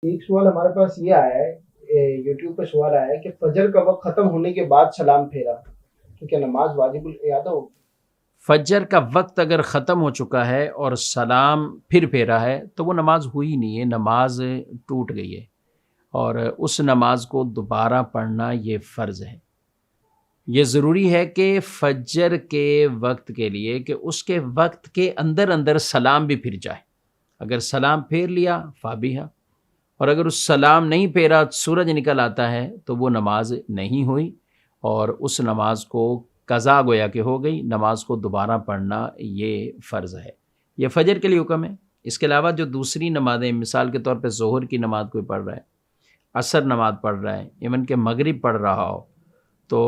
ایک سوال ہمارے پاس یہ آیا ہے، یوٹیوب پہ سوال آیا ہے کہ فجر کا وقت ختم ہونے کے بعد سلام پھیرا تو کیا نماز واجب الادا ہو؟ فجر کا وقت اگر ختم ہو چکا ہے اور سلام پھر پھیرا ہے تو وہ نماز ہوئی نہیں ہے، نماز ٹوٹ گئی ہے، اور اس نماز کو دوبارہ پڑھنا یہ فرض ہے۔ یہ ضروری ہے کہ فجر کے وقت کے لیے کہ اس کے وقت کے اندر اندر سلام بھی پھر جائے۔ اگر سلام پھیر لیا فابیہا، اور اگر اس سلام نہیں پھیرا، سورج نکل آتا ہے، تو وہ نماز نہیں ہوئی، اور اس نماز کو قضا گویا کہ ہو گئی۔ نماز کو دوبارہ پڑھنا یہ فرض ہے۔ یہ فجر کے لیے حکم ہے۔ اس کے علاوہ جو دوسری نمازیں، مثال کے طور پہ ظہر کی نماز کوئی پڑھ رہا ہے، عصر نماز پڑھ رہا ہے، ایون کہ مغرب پڑھ رہا ہو، تو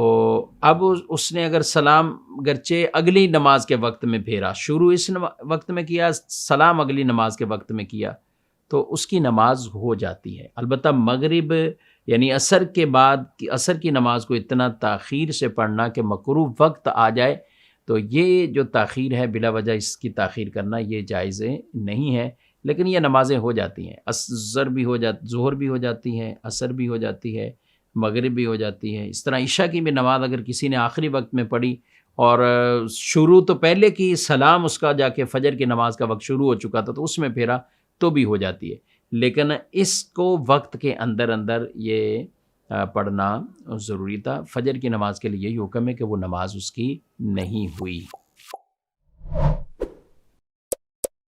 اب اس نے اگر سلام گرچہ اگلی نماز کے وقت میں پھیرا، شروع اس وقت میں کیا، سلام اگلی نماز کے وقت میں کیا، تو اس کی نماز ہو جاتی ہے۔ البتہ مغرب یعنی عصر کے بعد عصر کی نماز کو اتنا تاخیر سے پڑھنا کہ مکروہ وقت آ جائے، تو یہ جو تاخیر ہے بلا وجہ اس کی تاخیر کرنا یہ جائز نہیں ہے۔ لیکن یہ نمازیں ہو جاتی ہیں، ظہر بھی ہو جاتی ہے، عصر بھی ہو جاتی ہے، مغرب بھی ہو جاتی ہے۔ اس طرح عشاء کی بھی نماز اگر کسی نے آخری وقت میں پڑھی اور شروع تو پہلے کی، سلام اس کا جا کے فجر کی نماز کا وقت شروع ہو چکا تھا تو اس میں پھیرا تو بھی ہو جاتی ہے، لیکن اس کو وقت کے اندر اندر یہ پڑھنا ضروری تھا۔ فجر کی نماز کے لیے یہی حکم ہے کہ وہ نماز اس کی نہیں ہوئی۔